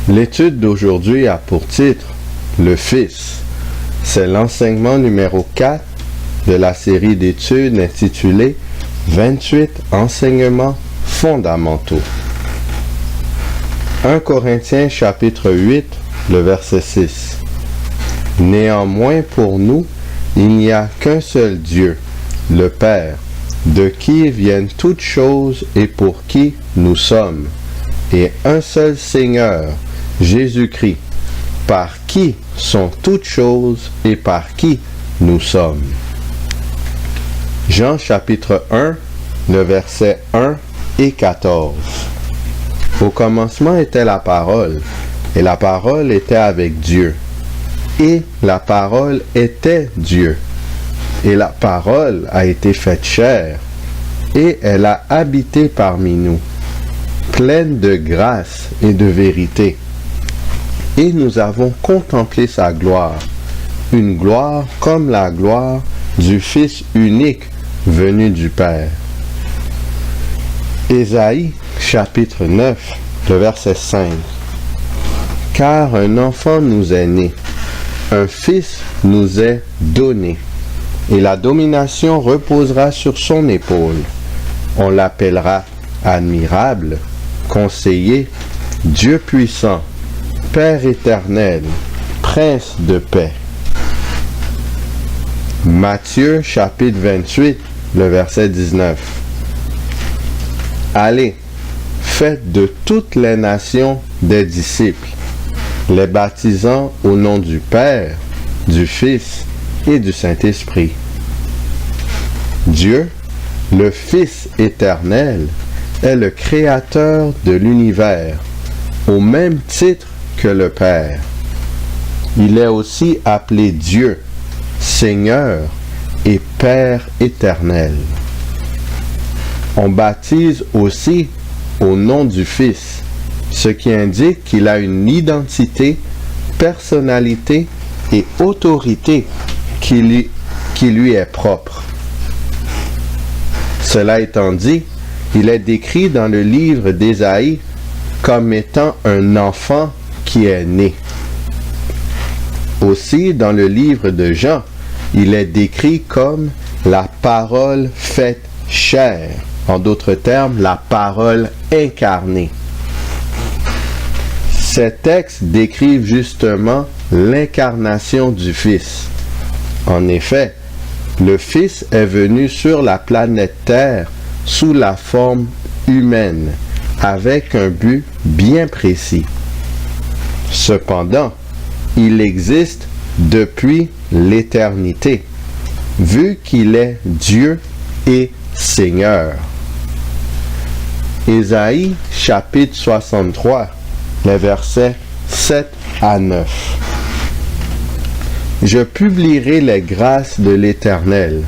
L'étude d'aujourd'hui a pour titre « Le Fils ». C'est l'enseignement numéro 4 de la série d'études intitulée « 28 enseignements fondamentaux ». 1 Corinthiens chapitre 8, le verset 6. « Néanmoins pour nous, il n'y a qu'un seul Dieu, le Père, de qui viennent toutes choses et pour qui nous sommes, et un seul Seigneur, Jésus-Christ, par qui sont toutes choses et par qui nous sommes. » Jean chapitre 1, le verset 1 et 14. Au commencement était la parole, et la parole était avec Dieu. Et la parole était Dieu. Et la parole a été faite chair, et elle a habité parmi nous, pleine de grâce et de vérité. Et nous avons contemplé sa gloire, une gloire comme la gloire du Fils unique venu du Père. Ésaïe chapitre 9, le verset 5. Car un enfant nous est né, un fils nous est donné, et la domination reposera sur son épaule. On l'appellera admirable, conseiller, Dieu puissant, Père éternel, Prince de paix. Matthieu chapitre 28, le verset 19. Allez, faites de toutes les nations des disciples, les baptisant au nom du Père, du Fils et du Saint-Esprit. Dieu, le Fils éternel, est le Créateur de l'univers, au même titre que le Père. Il est aussi appelé Dieu, Seigneur et Père éternel. On baptise aussi au nom du Fils, ce qui indique qu'il a une identité, personnalité et autorité qui lui est propre. Cela étant dit, il est décrit dans le livre d'Ésaïe comme étant un enfant qui est né. Aussi, dans le livre de Jean, il est décrit comme la parole faite chair, en d'autres termes, la parole incarnée. Ces textes décrivent justement l'incarnation du Fils. En effet, le Fils est venu sur la planète Terre sous la forme humaine, avec un but bien précis. Cependant, il existe depuis l'éternité, vu qu'il est Dieu et Seigneur. Ésaïe chapitre 63, les versets 7 à 9. Je publierai les grâces de l'Éternel,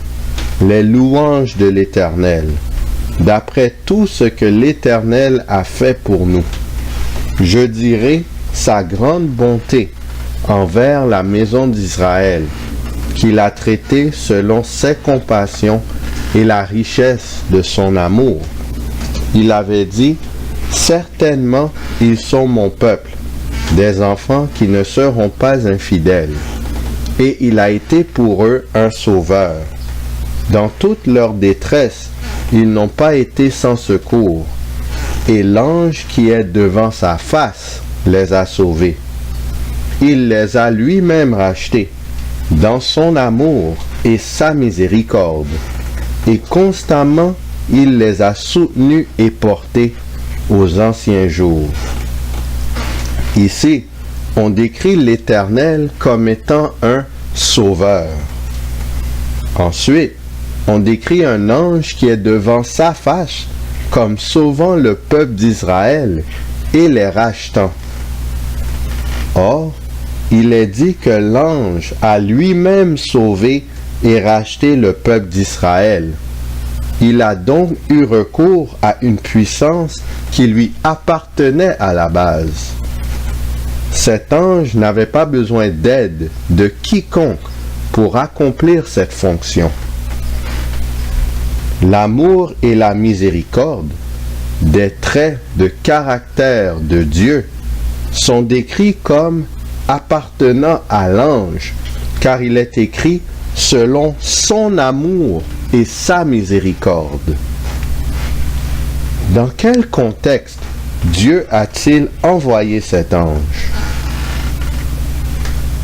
les louanges de l'Éternel, d'après tout ce que l'Éternel a fait pour nous. Je dirai sa grande bonté envers la maison d'Israël, qu'il a traité selon ses compassions et la richesse de son amour. Il avait dit, « Certainement, ils sont mon peuple, des enfants qui ne seront pas infidèles. » Et il a été pour eux un sauveur. Dans toute leur détresse, ils n'ont pas été sans secours, et l'ange qui est devant sa face les a sauvés. Il les a lui-même rachetés, dans son amour et sa miséricorde, et constamment il les a soutenus et portés aux anciens jours. Ici, on décrit l'Éternel comme étant un sauveur. Ensuite, on décrit un ange qui est devant sa face comme sauvant le peuple d'Israël et les rachetant. Or, il est dit que l'ange a lui-même sauvé et racheté le peuple d'Israël. Il a donc eu recours à une puissance qui lui appartenait à la base. Cet ange n'avait pas besoin d'aide de quiconque pour accomplir cette fonction. L'amour et la miséricorde, des traits de caractère de Dieu, sont décrits comme appartenant à l'ange, car il est écrit selon son amour et sa miséricorde. Dans quel contexte Dieu a-t-il envoyé cet ange?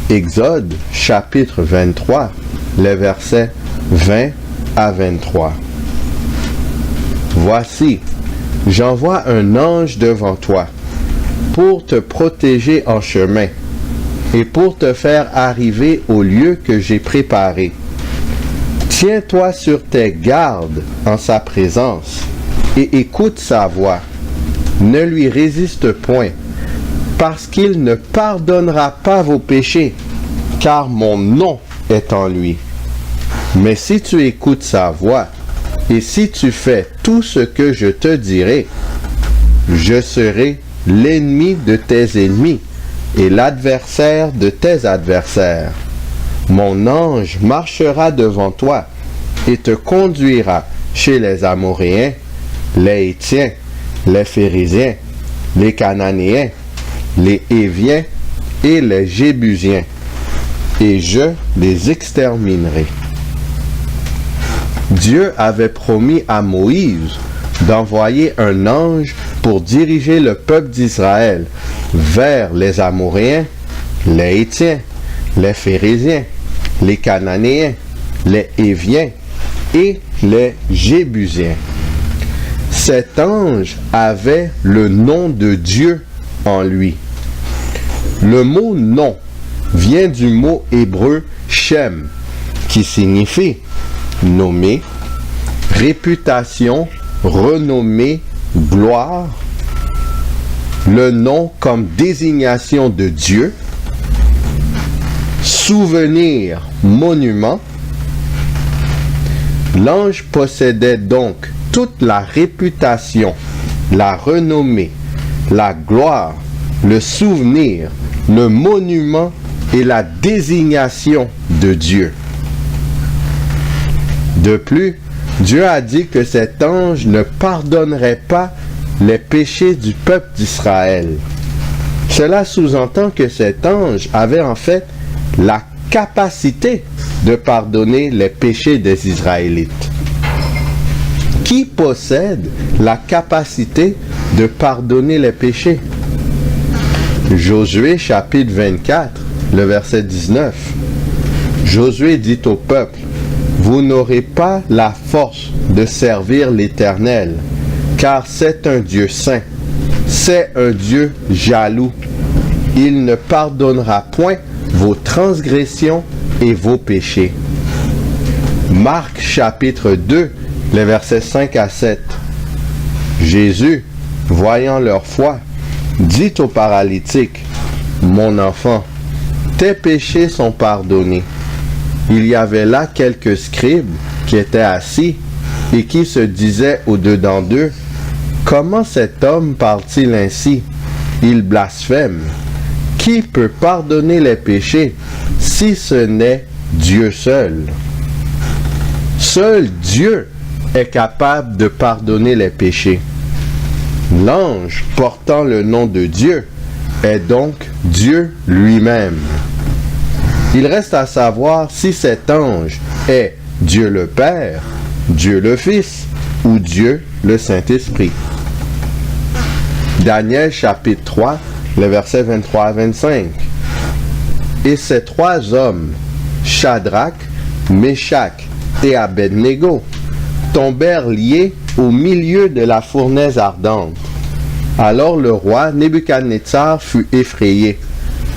Exode chapitre 23, les versets 20 à 23. Voici, j'envoie un ange devant toi pour te protéger en chemin et pour te faire arriver au lieu que j'ai préparé. Tiens-toi sur tes gardes en sa présence et écoute sa voix. Ne lui résiste point, parce qu'il ne pardonnera pas vos péchés, car mon nom est en lui. Mais si tu écoutes sa voix, et si tu fais tout ce que je te dirai, je serai l'ennemi de tes ennemis et l'adversaire de tes adversaires. Mon ange marchera devant toi et te conduira chez les Amoréens, les Hétiens, les Phéréziens, les Cananéens, les Héviens et les Jébusiens, et je les exterminerai. Dieu avait promis à Moïse d'envoyer un ange pour diriger le peuple d'Israël vers les Amoréens, les Hétiens, les Phéréziens, les Cananéens, les Héviens et les Jébusiens. Cet ange avait le nom de Dieu en lui. Le mot « nom » vient du mot hébreu « Shem » qui signifie nommé, réputation, renommée, gloire, le nom comme désignation de Dieu, souvenir, monument. L'ange possédait donc toute la réputation, la renommée, la gloire, le souvenir, le monument et la désignation de Dieu. De plus, Dieu a dit que cet ange ne pardonnerait pas les péchés du peuple d'Israël. Cela sous-entend que cet ange avait en fait la capacité de pardonner les péchés des Israélites. Qui possède la capacité de pardonner les péchés? Josué chapitre 24, le verset 19. Josué dit au peuple: vous n'aurez pas la force de servir l'Éternel, car c'est un Dieu saint, c'est un Dieu jaloux. Il ne pardonnera point vos transgressions et vos péchés. Marc chapitre 2, les versets 5 à 7. Jésus, voyant leur foi, dit au paralytique: mon enfant, tes péchés sont pardonnés. Il y avait là quelques scribes qui étaient assis et qui se disaient au-dedans d'eux: comment cet homme parle-t-il ainsi? Il blasphème. Qui peut pardonner les péchés si ce n'est Dieu seul? Seul Dieu est capable de pardonner les péchés. L'ange portant le nom de Dieu est donc Dieu lui-même. Il reste à savoir si cet ange est Dieu le Père, Dieu le Fils ou Dieu le Saint-Esprit. Daniel chapitre 3, les versets 23 à 25. Et ces trois hommes, Shadrach, Méshach et Abednego, tombèrent liés au milieu de la fournaise ardente. Alors le roi Nebuchadnezzar fut effrayé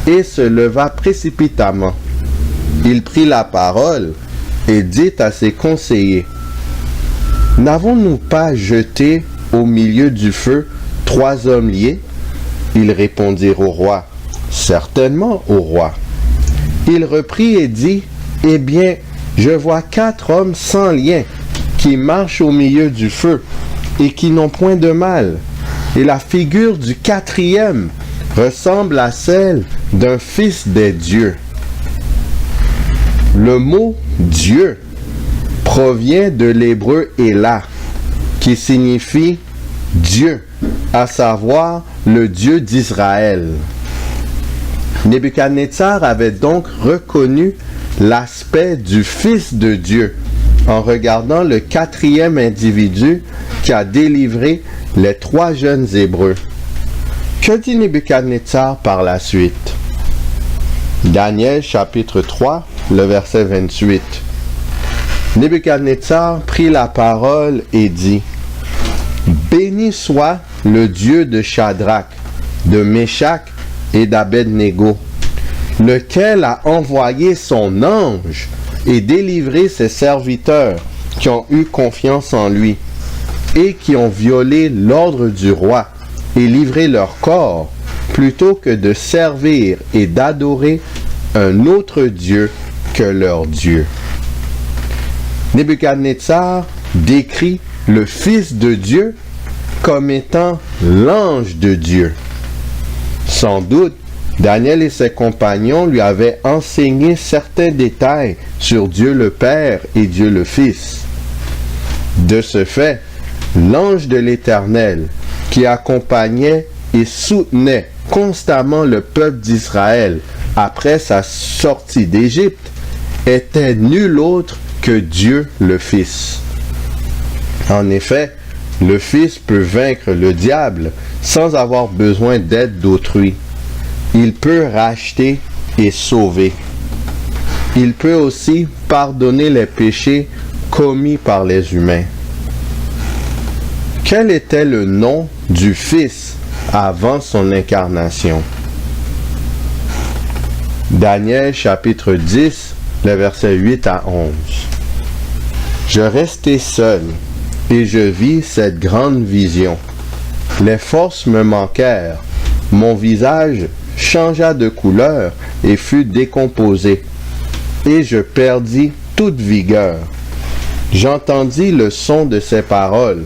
et se leva précipitamment. Il prit la parole et dit à ses conseillers: n'avons-nous pas jeté au milieu du feu 3 hommes liés? Ils répondirent au roi: certainement, au roi. Il reprit et dit: eh bien, je vois 4 hommes sans lien qui marchent au milieu du feu et qui n'ont point de mal. Et la figure du 4e ressemble à celle d'un fils des dieux. Le mot Dieu provient de l'hébreu Elah, qui signifie Dieu, à savoir le Dieu d'Israël. Nebuchadnezzar avait donc reconnu l'aspect du Fils de Dieu en regardant le quatrième individu qui a délivré les 3 jeunes Hébreux. Que dit Nebuchadnezzar par la suite? Daniel chapitre 3, le verset 28. Nebuchadnezzar prit la parole et dit: Béni soit le Dieu de Shadrach, de Meshach et d'Abed-Négo, lequel a envoyé son ange et délivré ses serviteurs qui ont eu confiance en lui et qui ont violé l'ordre du roi et livré leur corps plutôt que de servir et d'adorer un autre Dieu que leur Dieu. Nebuchadnezzar décrit le Fils de Dieu comme étant l'ange de Dieu. Sans doute, Daniel et ses compagnons lui avaient enseigné certains détails sur Dieu le Père et Dieu le Fils. De ce fait, l'ange de l'Éternel, qui accompagnait et soutenait constamment le peuple d'Israël après sa sortie d'Égypte, était nul autre que Dieu le Fils. En effet, le Fils peut vaincre le diable sans avoir besoin d'aide d'autrui. Il peut racheter et sauver. Il peut aussi pardonner les péchés commis par les humains. Quel était le nom du Fils avant son incarnation? Daniel chapitre 10, les versets 8 à 11. Je restai seul, et je vis cette grande vision. Les forces me manquèrent, mon visage changea de couleur et fut décomposé, et je perdis toute vigueur. J'entendis le son de ses paroles,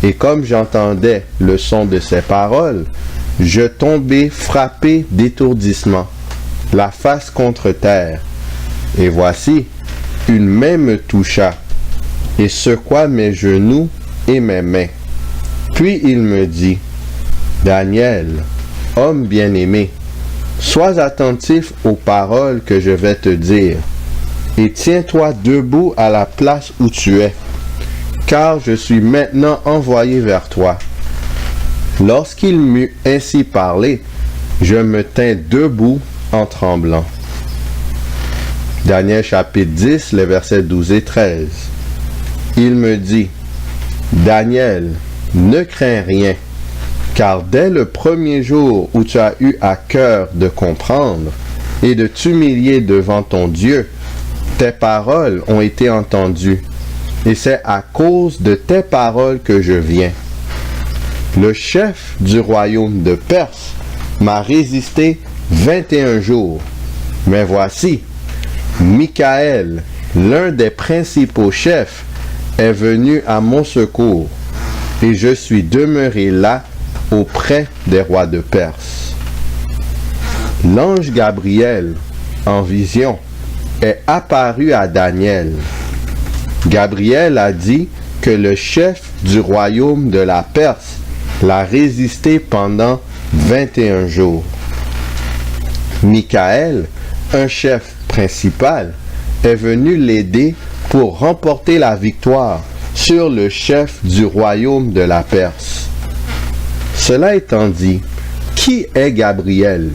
et comme j'entendais le son de ses paroles, je tombai frappé d'étourdissement, la face contre terre. Et voici, une main me toucha, et secoua mes genoux et mes mains. Puis il me dit: Daniel, homme bien-aimé, sois attentif aux paroles que je vais te dire, et tiens-toi debout à la place où tu es, car je suis maintenant envoyé vers toi. Lorsqu'il m'eut ainsi parlé, je me tins debout en tremblant. Daniel chapitre 10, les versets 12 et 13. Il me dit: Daniel, ne crains rien, car dès le premier jour où tu as eu à cœur de comprendre et de t'humilier devant ton Dieu, tes paroles ont été entendues, et c'est à cause de tes paroles que je viens. Le chef du royaume de Perse m'a résisté 21 jours, mais voici, Michaël, l'un des principaux chefs, est venu à mon secours, et je suis demeuré là auprès des rois de Perse. L'ange Gabriel, en vision, est apparu à Daniel. Gabriel a dit que le chef du royaume de la Perse l'a résisté pendant 21 jours. Michaël, un chef principal, est venu l'aider pour remporter la victoire sur le chef du royaume de la Perse. Cela étant dit, qui est Gabriel?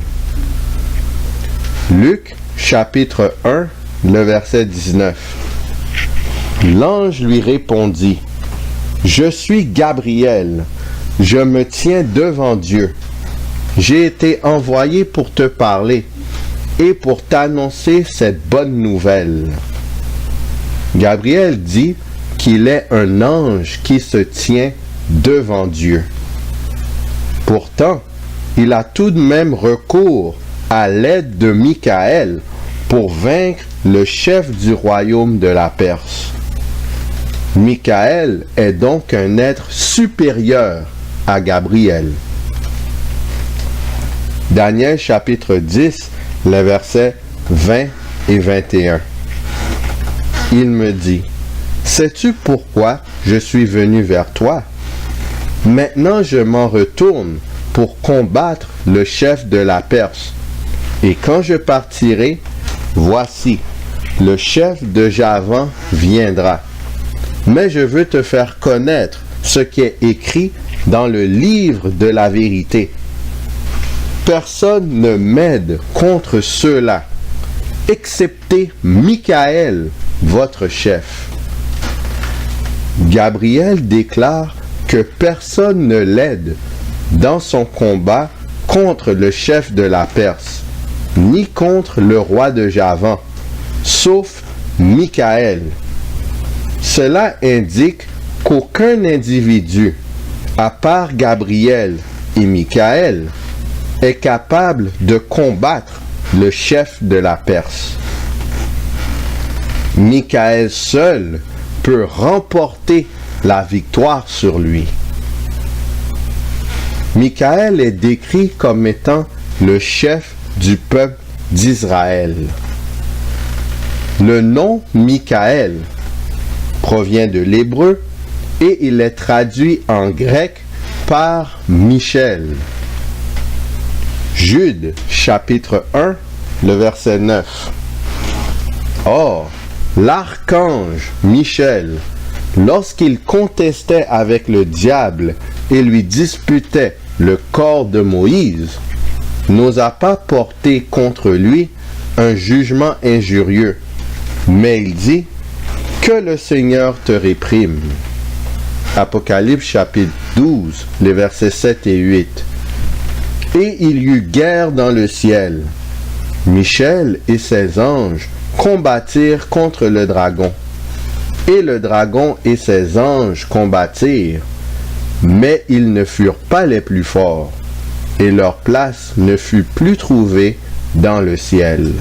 Luc chapitre 1, le verset 19. L'ange lui répondit: Je suis Gabriel, je me tiens devant Dieu. J'ai été envoyé pour te parler et pour t'annoncer cette bonne nouvelle. Gabriel dit qu'il est un ange qui se tient devant Dieu. Pourtant, il a tout de même recours à l'aide de Michaël pour vaincre le chef du royaume de la Perse. Michaël est donc un être supérieur à Gabriel. Daniel chapitre 10, les versets 20 et 21. Il me dit: Sais-tu pourquoi je suis venu vers toi? Maintenant je m'en retourne pour combattre le chef de la Perse, Et quand je partirai, voici, le chef de Javan viendra. Mais je veux te faire connaître ce qui est écrit dans le livre de la vérité. Personne ne m'aide contre ceux-là, excepté Michaël, votre chef. Gabriel déclare que personne ne l'aide dans son combat contre le chef de la Perse, ni contre le roi de Javan, sauf Michaël. Cela indique qu'aucun individu, à part Gabriel et Michaël, est capable de combattre le chef de la Perse. Michaël seul peut remporter la victoire sur lui. Michaël est décrit comme étant le chef du peuple d'Israël. Le nom Michaël provient de l'hébreu et il est traduit en grec par Michel. Jude, chapitre 1, le verset 9. Or, l'archange Michel, lorsqu'il contestait avec le diable et lui disputait le corps de Moïse, n'osa pas porter contre lui un jugement injurieux, mais il dit « Que le Seigneur te réprime ». Apocalypse chapitre 12, les versets 7 et 8. Et il y eut guerre dans le ciel. Michel et ses anges combattirent contre le dragon. Et le dragon et ses anges combattirent, mais ils ne furent pas les plus forts, et leur place ne fut plus trouvée dans le ciel.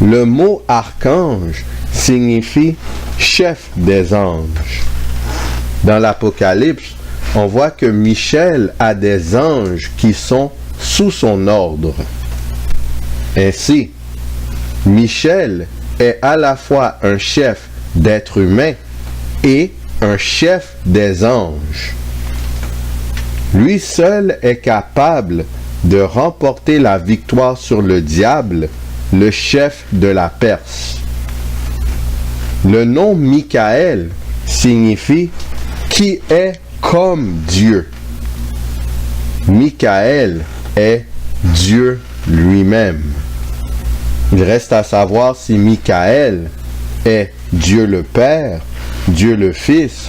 Le mot archange signifie chef des anges. Dans l'Apocalypse, on voit que Michel a des anges qui sont sous son ordre. Ainsi, Michel est à la fois un chef d'êtres humains et un chef des anges. Lui seul est capable de remporter la victoire sur le diable, le chef de la Perse. Le nom Michaël signifie qui est comme Dieu. Michaël est Dieu lui-même. Il reste à savoir si Michaël est Dieu le Père, Dieu le Fils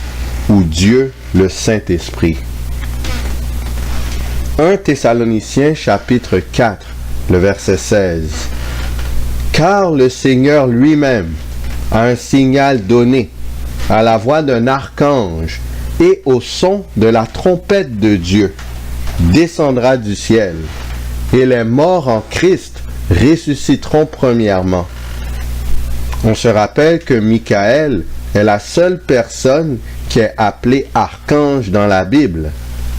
ou Dieu le Saint-Esprit. 1 Thessaloniciens chapitre 4, le verset 16. Car le Seigneur lui-même a un signal donné à la voix d'un archange et au son de la trompette de Dieu, descendra du ciel, et les morts en Christ ressusciteront premièrement. On se rappelle que Michaël est la seule personne qui est appelée archange dans la Bible.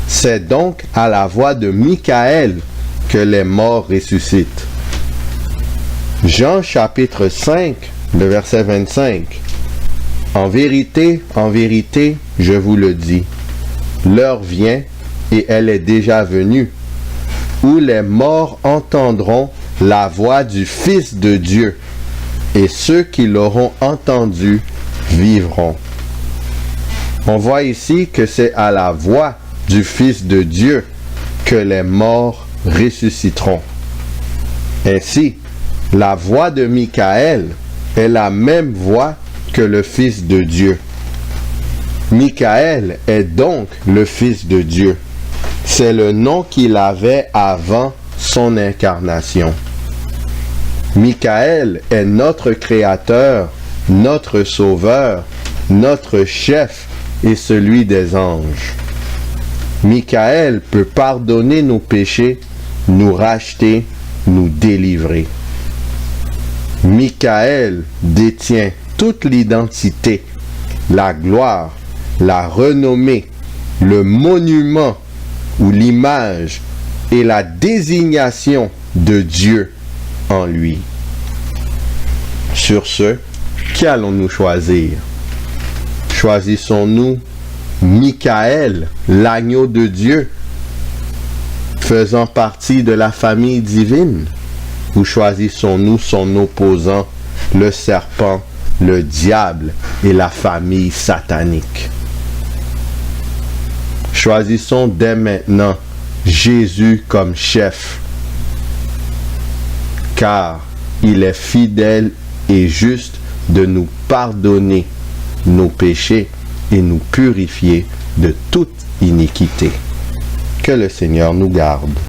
C'est donc à la voix de Michaël que les morts ressuscitent. Jean chapitre 5, le verset 25. En vérité, je vous le dis, l'heure vient, et elle est déjà venue, où les morts entendront la voix du Fils de Dieu, et ceux qui l'auront entendu vivront. On voit ici que c'est à la voix du Fils de Dieu que les morts ressusciteront. Ainsi, la voix de Michaël est la même voix que le Fils de Dieu. Michaël est donc le Fils de Dieu. C'est le nom qu'il avait avant son incarnation. Michaël est notre Créateur, notre Sauveur, notre chef et celui des anges. Michaël peut pardonner nos péchés, nous racheter, nous délivrer. Michaël détient toute l'identité, la gloire, la renommée, le monument ou l'image et la désignation de Dieu en lui. Sur ce, qui allons-nous choisir? Choisissons-nous Michaël, l'agneau de Dieu? faisant partie de la famille divine? Ou choisissons-nous son opposant, le serpent, le diable et la famille satanique? Choisissons dès maintenant Jésus comme chef, car il est fidèle et juste de nous pardonner nos péchés et nous purifier de toute iniquité. Que le Seigneur nous garde.